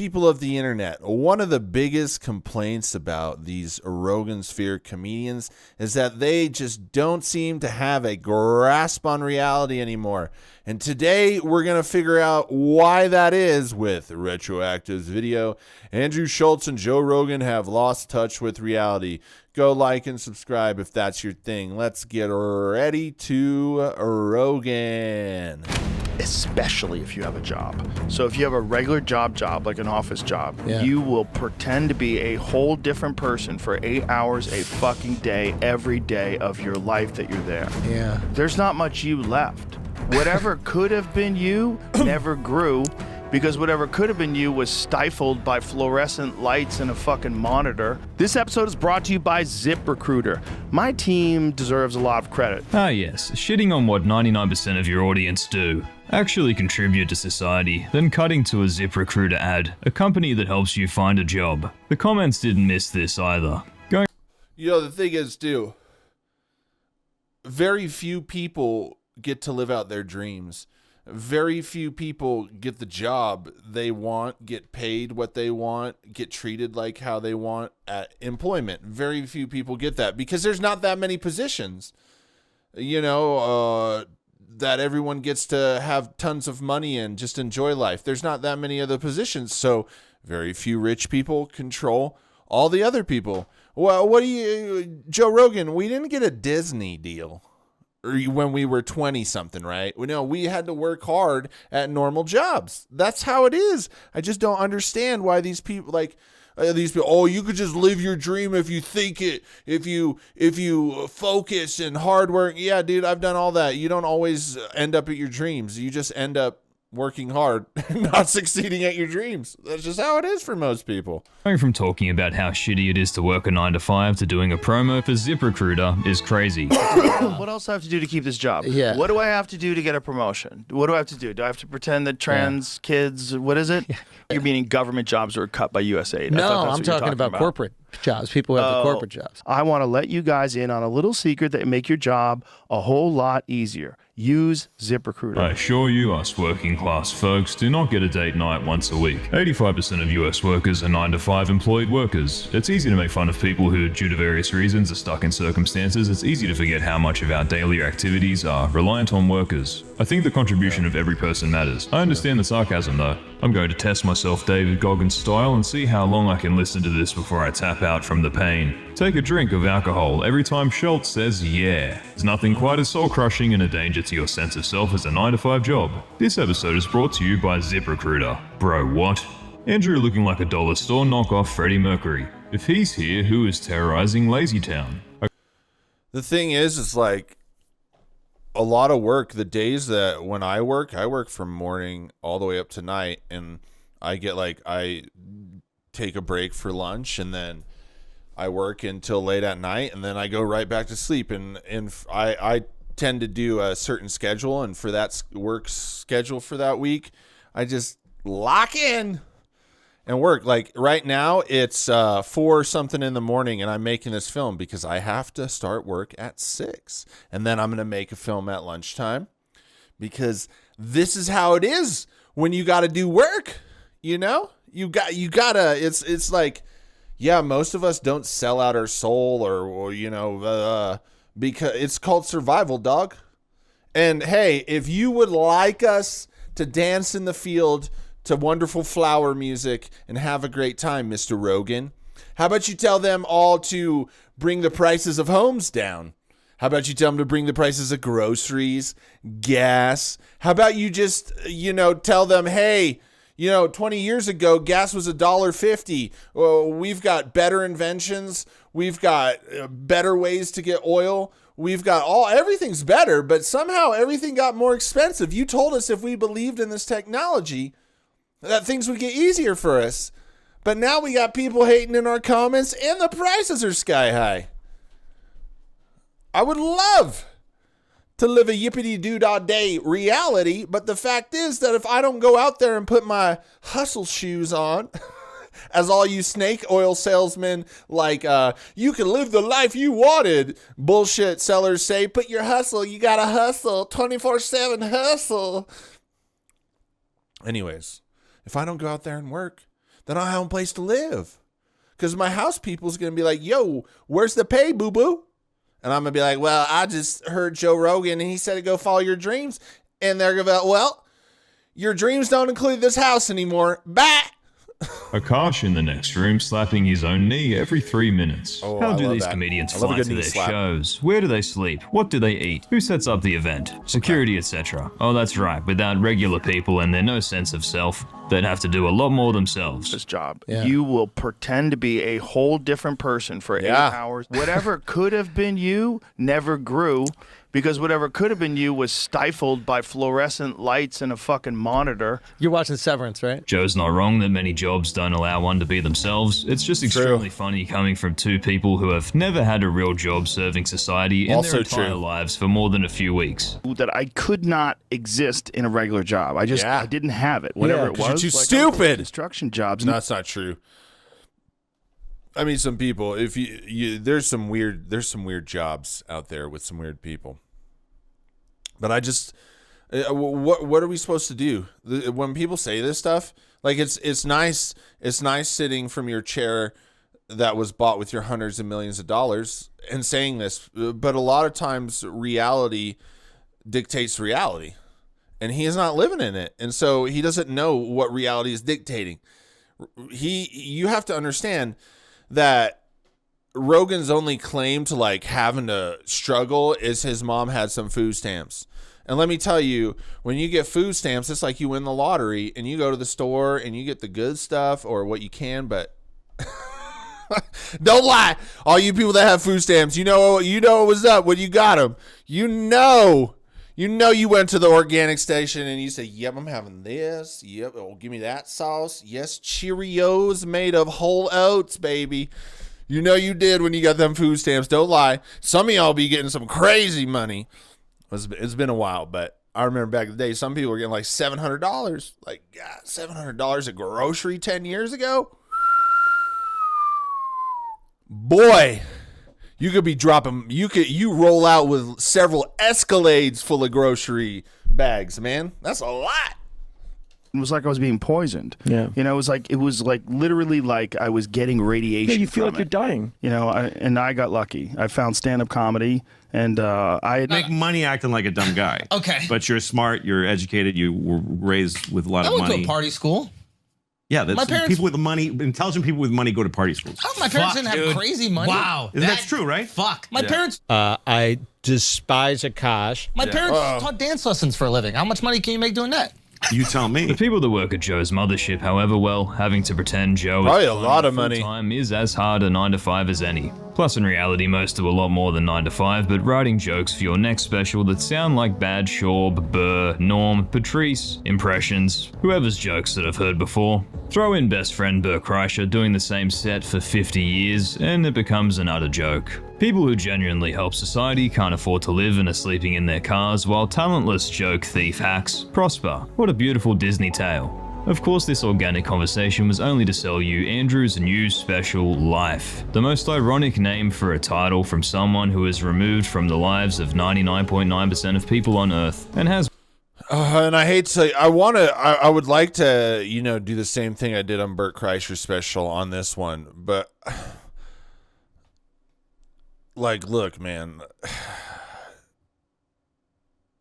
People of the internet, one of the biggest complaints about these Rogan sphere comedians is that they just don't seem to have a grasp on reality anymore. And today we're going to figure out why that is with Retroactive's video. Andrew Schulz and Joe Rogan have lost touch with reality. Go like and subscribe if that's your thing. Let's get ready to Rogan. Especially if you have a job. So if you have a regular job like an office job, you will pretend to be a whole different person for 8 hours a fucking day, every day of your life that you're there. Yeah. There's not much you left. Whatever could have been you never grew, because whatever could have been you was stifled by fluorescent lights and a fucking monitor. This episode is brought to you by ZipRecruiter. My team deserves a lot of credit. Ah yes, shitting on what 99% of your audience do. Actually contribute to society, then cutting to a ZipRecruiter ad, a company that helps you find a job. The comments didn't miss this either. The thing is, too, very few people get to live out their dreams. Very few people get the job they want, get paid what they want, get treated like how they want at employment. Very few people get that because there's not that many positions, that everyone gets to have tons of money and just enjoy life. There's not that many other positions. So very few rich people control all the other people. Well, Joe Rogan, we didn't get a Disney deal when we were 20 something, right? No, we had to work hard at normal jobs. That's how it is. I just don't understand why these people you could just live your dream if you think it, if you focus and hard work. Yeah, dude, I've done all that. You don't always end up at your dreams. You just end up working hard and not succeeding at your dreams. That's just how it is for most people. Going from talking about how shitty it is to work a 9 to 5 to doing a promo for ZipRecruiter is crazy. What else do I have to do to keep this job? Yeah. What do I have to do to get a promotion? What do I have to do? Do I have to pretend that trans kids, what is it? You're meaning government jobs are cut by USAID. No, I'm talking about corporate jobs. People who have the corporate jobs. I want to let you guys in on a little secret that will make your job a whole lot easier. Use ZipRecruiter. I assure you, us working class folks do not get a date night once a week. 85% of US workers are 9 to 5 employed workers. It's easy to make fun of people who, due to various reasons, are stuck in circumstances. It's easy to forget how much of our daily activities are reliant on workers. I think the contribution of every person matters. I understand the sarcasm though. I'm going to test myself David Goggins style and see how long I can listen to this before I tap out from the pain. Take a drink of alcohol every time Schulz says yeah. There's nothing quite as soul-crushing and a danger to your sense of self as a 9 to 5 job. This episode is brought to you by ZipRecruiter. Bro, what? Andrew looking like a dollar store knockoff Freddie Mercury. If he's here, who is terrorizing Lazytown? The thing is, it's like a lot of work. The days that when I work from morning all the way up to night, and I take a break for lunch, and then I work until late at night, and then I go right back to sleep. And I tend to do a certain schedule, and for that work schedule for that week, I just lock in and work. Like right now, it's 4 something in the morning, and I'm making this film because I have to start work at 6, and then I'm gonna make a film at lunchtime because this is how it is when you got to do work. You gotta. It's like. Yeah, most of us don't sell out our soul because it's called survival, dog. And hey, if you would like us to dance in the field to wonderful flower music and have a great time, Mr. Rogan, how about you tell them all to bring the prices of homes down? How about you tell them to bring the prices of groceries, gas? How about you just, tell them, hey, 20 years ago, gas was $1.50. Well, we've got better inventions. We've got better ways to get oil. We've got everything's better, but somehow everything got more expensive. You told us if we believed in this technology that things would get easier for us. But now we got people hating in our comments and the prices are sky high. I would love to live a yippity-doo-dah-day reality, but the fact is that if I don't go out there and put my hustle shoes on, as all you snake oil salesmen you can live the life you wanted bullshit sellers say, put your hustle, you gotta hustle, 24/7 hustle. Anyways, if I don't go out there and work, then I don't have a place to live. Because my house people's going to be like, yo, where's the pay, boo-boo? And I'm going to be like, well, I just heard Joe Rogan and he said to go follow your dreams. And they're going to be like, well, your dreams don't include this house anymore. Bye. Akash in the next room slapping his own knee every 3 minutes. Oh, How I do love these that. comedians I love a fly good to knee their slap. shows? Where do they sleep? What do they eat? Who sets up the event? Security, etc. Oh, that's right. Without regular people and their no sense of self, they'd have to do a lot more themselves. This job. Yeah. You will pretend to be a whole different person for 8 hours. Whatever could have been you never grew, because whatever could have been you was stifled by fluorescent lights and a fucking monitor. You're watching Severance, right? Joe's not wrong that many jobs don't allow one to be themselves. It's just extremely funny coming from two people who have never had a real job serving society in Also their entire true. lives for more than a few weeks. That I could not exist in a regular job. I just I didn't have it. Whatever it 'cause you're was. too like, stupid. Construction jobs. No, that's not true. I mean, some people, if you there's some weird jobs out there with some weird people. But I just, what are we supposed to do when people say this stuff? Like it's nice sitting from your chair that was bought with your hundreds of millions of dollars and saying this, but a lot of times reality dictates reality, and he is not living in it, and so he doesn't know what reality is dictating. You have to understand that Rogan's only claim to like having to struggle is his mom had some food stamps. And let me tell you, when you get food stamps, it's like you win the lottery and you go to the store and you get the good stuff or what you can, but don't lie. All you people that have food stamps, you know what was up when you got them. You know you went to the organic station and you said, yep, I'm having this. Yep, oh, give me that sauce. Yes, Cheerios made of whole oats, baby. You know you did when you got them food stamps. Don't lie. Some of y'all be getting some crazy money. It's been a while, but I remember back in the day, some people were getting like $700. Like, God, $700 a grocery 10 years ago? Boy, you could be dropping, you roll out with several Escalades full of grocery bags, man. That's a lot. It was like I was being poisoned. Yeah. You know, it was like literally like I was getting radiation. Yeah, you feel from like you're it. dying. You know, I got lucky. I found stand-up comedy, and I had Make money acting like a dumb guy. Okay. But you're smart, you're educated, you were raised with a lot I of went money. to a party school. Yeah, that's My parents- people with the money, intelligent people with money go to party schools. Oh, my parents didn't have dude. crazy money. Wow. That's true, right? Fuck. My parents I despise Akash. my parents taught dance lessons for a living. How much money can you make doing that? You tell me. The people that work at Joe's mothership, however, well, having to pretend Joe Probably is a lot of money. full-time is as hard a 9 to 5 as any. Plus, in reality, most do a lot more than 9 to 5, but writing jokes for your next special that sound like Bad Shorb, Burr, Norm, Patrice, impressions, whoever's jokes that I've heard before. Throw in best friend Burr Kreischer doing the same set for 50 years, and it becomes an utter joke. People who genuinely help society can't afford to live and are sleeping in their cars, while talentless joke thief hacks prosper. What a beautiful Disney tale. Of course, this organic conversation was only to sell you Andrew's new special, Life. The most ironic name for a title from someone who is removed from the lives of 99.9% of people on Earth, and has And I hate to say, I would like to, do the same thing I did on Burt Kreischer's special on this one, but like, look, man,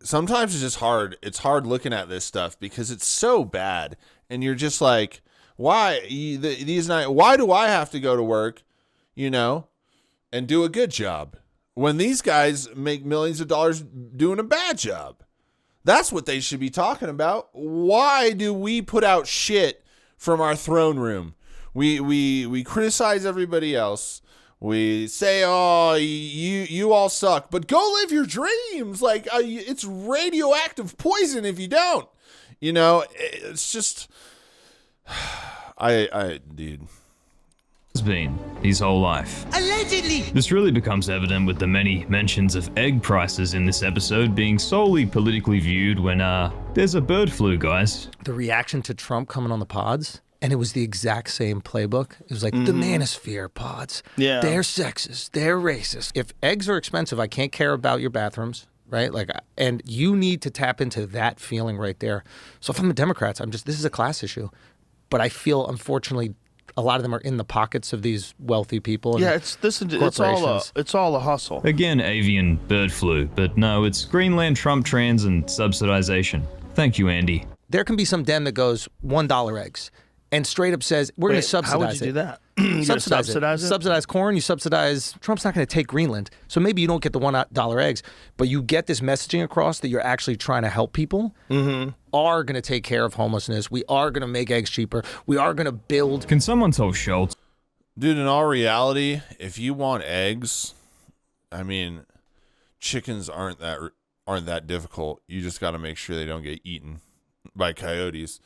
sometimes it's just hard. It's hard looking at this stuff because it's so bad, and you're just like, why do I have to go to work, and do a good job when these guys make millions of dollars doing a bad job? That's what they should be talking about. Why do we put out shit from our throne room? We criticize everybody else. We say, oh, you all suck, but go live your dreams. Like, it's radioactive poison if you don't. It's just, dude. been his whole life. Allegedly. This really becomes evident with the many mentions of egg prices in this episode being solely politically viewed when, there's a bird flu, guys. The reaction to Trump coming on the pods, and it was the exact same playbook. It was like, the manosphere pods. Yeah. They're sexist. They're racist. If eggs are expensive, I can't care about your bathrooms, right? Like, and you need to tap into that feeling right there. So if I'm a Democrat, this is a class issue. but I feel, unfortunately, a lot of them are in the pockets of these wealthy people. And it's all a hustle. Again, avian bird flu, but no, it's Greenland Trump trans and subsidization. Thank you, Andy. There can be some den that goes $1 eggs and straight up says, we're going to subsidize it. How would you do that? You subsidize it. Subsidize corn, you subsidize, Trump's not going to take Greenland. So maybe you don't get the $1 eggs, but you get this messaging across that you're actually trying to help people, are going to take care of homelessness. We are going to make eggs cheaper. We are going to build. Can someone tell Schulz? Dude, in all reality, if you want eggs, I mean, chickens aren't that difficult. You just got to make sure they don't get eaten by coyotes.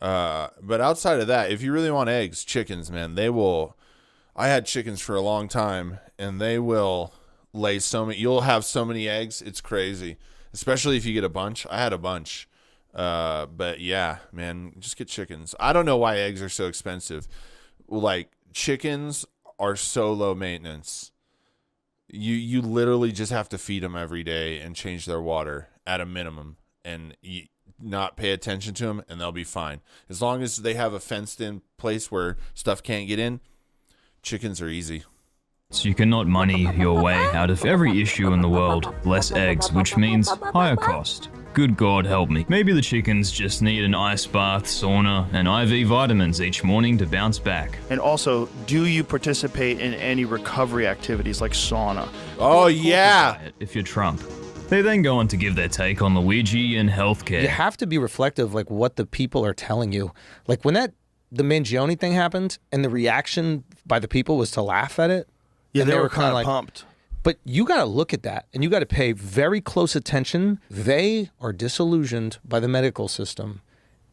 But outside of that, if you really want eggs, chickens, man, they will. I had chickens for a long time, and they will lay so many. You'll have so many eggs, it's crazy. Especially if you get a bunch. I had a bunch. But yeah, man, just get chickens. I don't know why eggs are so expensive. Like, chickens are so low maintenance. You literally just have to feed them every day and change their water at a minimum, and not pay attention to them, and they'll be fine. As long as they have a fenced-in place where stuff can't get in, chickens are easy. So you cannot money your way out of every issue in the world. Less eggs, which means higher cost. Good God help me. Maybe the chickens just need an ice bath, sauna, and IV vitamins each morning to bounce back. And also, do you participate in any recovery activities like sauna? Oh, yeah. If you're Trump. They then go on to give their take on Luigi and healthcare. You have to be reflective, like what the people are telling you. Like when the Mangione thing happened and the reaction by the people was to laugh at it. Yeah, and they were kind of like, pumped. But you got to look at that and you got to pay very close attention. They are disillusioned by the medical system.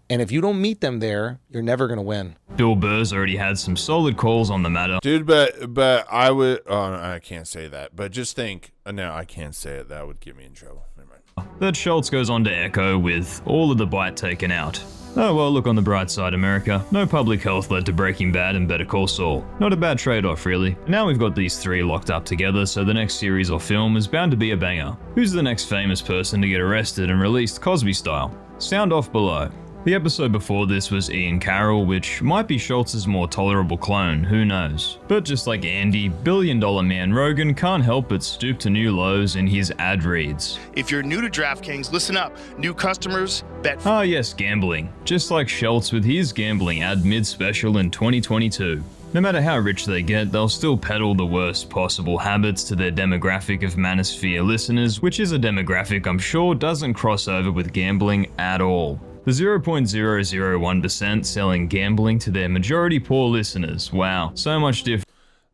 And if you don't meet them there, you're never going to win. Bill Burr's already had some solid calls on the matter. Dude, but I would, I can't say that. But just think, no, I can't say it. That would get me in trouble. Never mind. That Schulz goes on to echo with all of the bite taken out. Oh well, look on the bright side, America. No public health led to Breaking Bad and Better Call Saul. Not a bad trade-off, really. Now we've got these three locked up together, so the next series or film is bound to be a banger. Who's the next famous person to get arrested and released Cosby style? Sound off below. The episode before this was Ian Carroll, which might be Schultz's more tolerable clone, who knows. But just like Andy, billion-dollar man Rogan can't help but stoop to new lows in his ad reads. If you're new to DraftKings, listen up. New customers, bet. Ah yes, gambling. Just like Schultz with his gambling ad mid-special in 2022. No matter how rich they get, they'll still peddle the worst possible habits to their demographic of Manosphere listeners, which is a demographic I'm sure doesn't cross over with gambling at all. The 0.001% selling gambling to their majority poor listeners. Wow, so much different.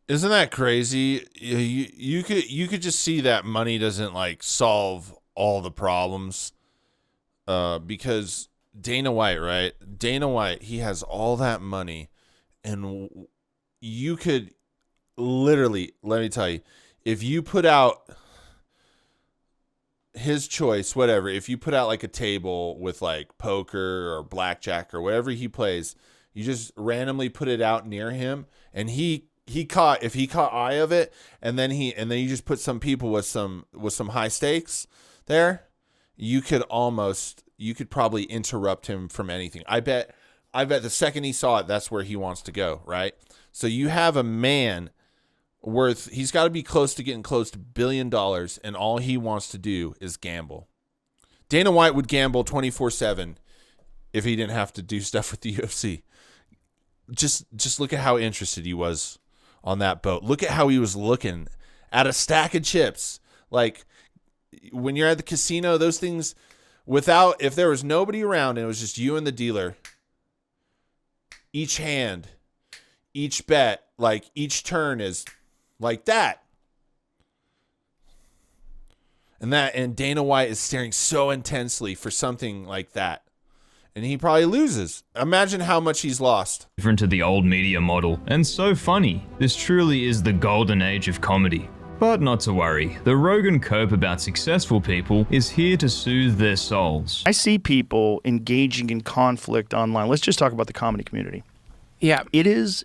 Isn't that crazy? You could just see that money doesn't like solve all the problems. Because Dana White, right? Dana White, he has all that money, and you could literally, let me tell you, if you put out his choice, whatever, if you put out like a table with like poker or blackjack or whatever he plays, you just randomly put it out near him, and if he caught eye of it, and then you just put some people with some high stakes there, you could probably interrupt him from anything. I bet the second he saw it, that's where he wants to go, right? So you have a man he's got to be close to getting close to $1 billion, and all he wants to do is gamble. Dana White would gamble 24/7 if he didn't have to do stuff with the UFC. Just look at how interested he was on that boat. Look at how he was looking at a stack of chips. Like when you're at the casino, those things, if there was nobody around and it was just you and the dealer, each hand, each bet, like each turn is like that. And Dana White is staring so intensely for something like that. And he probably loses. Imagine how much he's lost. Different to the old media model, and so funny. This truly is the golden age of comedy. But not to worry, the Rogan cope about successful people is here to soothe their souls. I see people engaging in conflict online. Let's just talk about the comedy community. Yeah. It is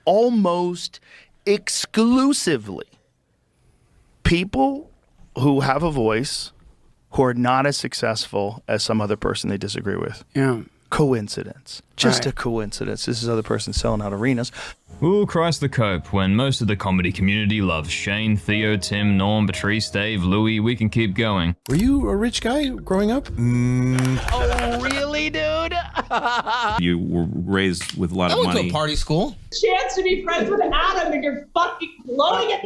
almost exclusively people who have a voice who are not as successful as some other person they disagree with. Yeah. coincidence. Just a coincidence. This is other person selling out arenas. Ooh, Christ the Cope, when most of the comedy community loves Shane, Theo, Tim, Norm, Patrice, Dave, Louie, we can keep going. Were you a rich guy growing up? Oh, really, dude? You were raised with a lot I of went to money. a party school. Chance to be friends with Adam and you're fucking blowing it.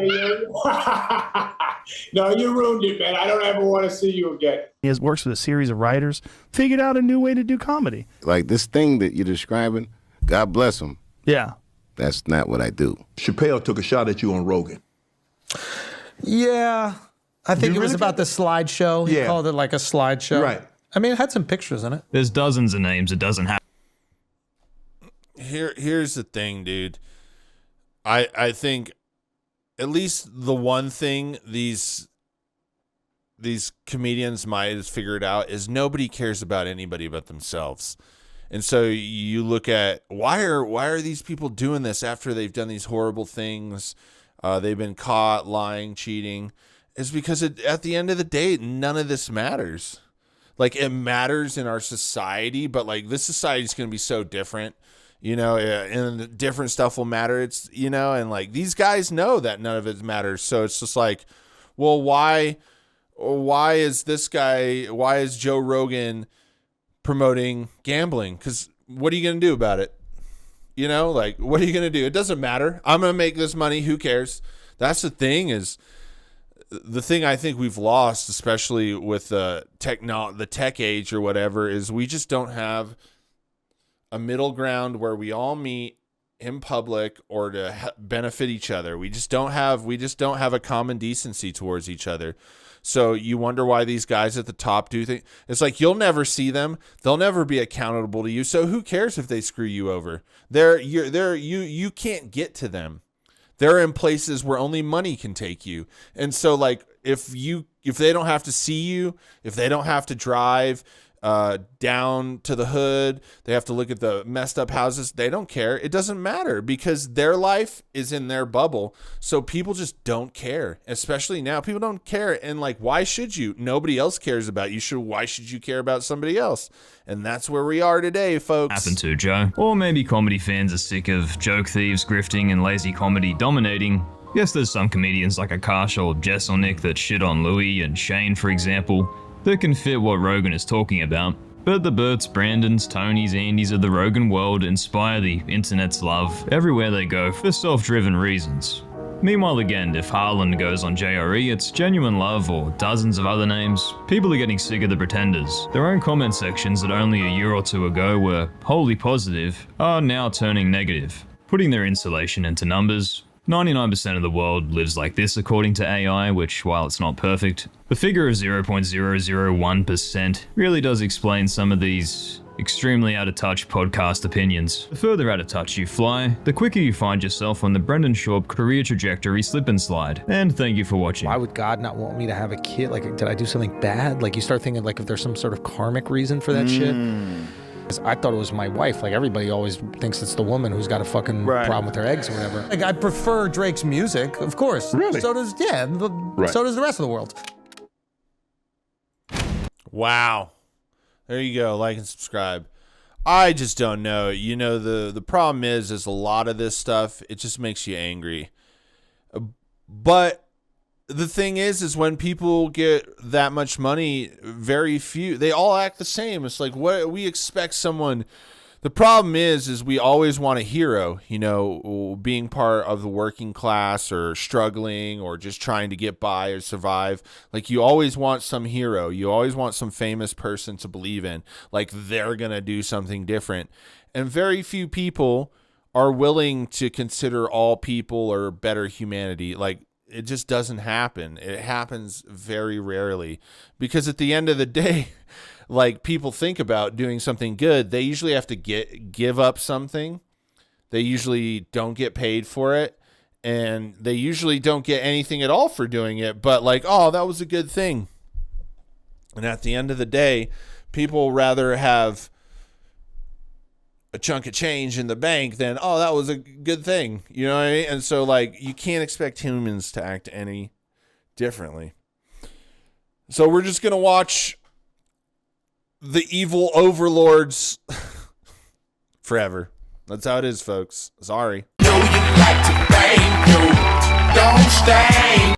No, you ruined it, man. I don't ever want to see you again. He works with a series of writers, figured out a new way to do comedy. Like this thing that you're describing, God bless him. Yeah. That's not what I do. Chappelle took a shot at you on Rogan. Yeah. I think it was about the slideshow. He Yeah. called it like a slideshow. Right. I mean, it had some pictures in it. There's dozens of names it doesn't have. Here's the thing, dude. I think at least the one thing these comedians might have figured out is nobody cares about anybody but themselves. And so you look at why are these people doing this after they've done these horrible things? They've been caught lying, cheating. It's because at the end of the day, none of this matters. Like, it matters in our society, but like this society is going to be so different, you know, and different stuff will matter. It's, you know, and like these guys know that none of it matters. So it's just like, well, why is Joe Rogan promoting gambling? Because what are you going to do about it? You know, like, what are you going to do? It doesn't matter. I'm going to make this money. Who cares? That's the thing is, the thing I think we've lost, especially with the tech age or whatever, is we just don't have a middle ground where we all meet in public or to benefit each other. We just don't have a common decency towards each other. So you wonder why these guys at the top do things. It's like, you'll never see them. They'll never be accountable to you. So who cares if they screw you over? You can't get to them. They're in places where only money can take you. And so like, if they don't have to see you, if they don't have to drive down to the hood, they have to look at the messed up houses, they don't care. It doesn't matter because their life is in their bubble. So people just don't care, especially now. People don't care. And like, why should you? Nobody else cares about you. Why should you care about somebody else? And that's where we are today, folks. Happen to, Joe. Or maybe comedy fans are sick of joke thieves, grifting, and lazy comedy dominating. Yes, there's some comedians like Akash or Jess or Nick that shit on Louie and Shane, for example, that can fit what Rogan is talking about. But the Berts, Brandons, Tonys, Andys of the Rogan world inspire the internet's love everywhere they go for self-driven reasons. Meanwhile, again, if Harlan goes on JRE, it's genuine love or dozens of other names. People are getting sick of the pretenders. Their own comment sections that only a year or two ago were wholly positive are now turning negative. Putting their insulation into numbers, 99% of the world lives like this according to AI, which, while it's not perfect, the figure of 0.001% really does explain some of these extremely out-of-touch podcast opinions. The further out of touch you fly, the quicker you find yourself on the Brendan Schaub career trajectory slip and slide. And thank you for watching. Why would God not want me to have a kid? Like, did I do something bad? Like, you start thinking, like, if there's some sort of karmic reason for that shit. I thought it was my wife. Like, everybody always thinks it's the woman who's got a fucking problem with her eggs or whatever. Like, I prefer Drake's music, of course. Really? So does, so does the rest of the world. Wow. There you go. Like and subscribe. I just don't know. You know, the problem is a lot of this stuff, it just makes you angry. But the thing is when people get that much money, very few, they all act the same. It's like, what we expect someone. The problem is we always want a hero, you know, being part of the working class or struggling or just trying to get by or survive. Like, you always want some hero. You always want some famous person to believe in. Like, they're going to do something different. And very few people are willing to consider all people or better humanity. Like, it just doesn't happen. It happens very rarely because at the end of the day, like, people think about doing something good, they usually have to give up something. They usually don't get paid for it, and they usually don't get anything at all for doing it, but like, oh, that was a good thing. And at the end of the day, people rather have a chunk of change in the bank than, oh, that was a good thing. You know what I mean? And so, like, you can't expect humans to act any differently. So we're just going to watch the evil overlords forever. That's how it is, folks. Sorry. Don't stay.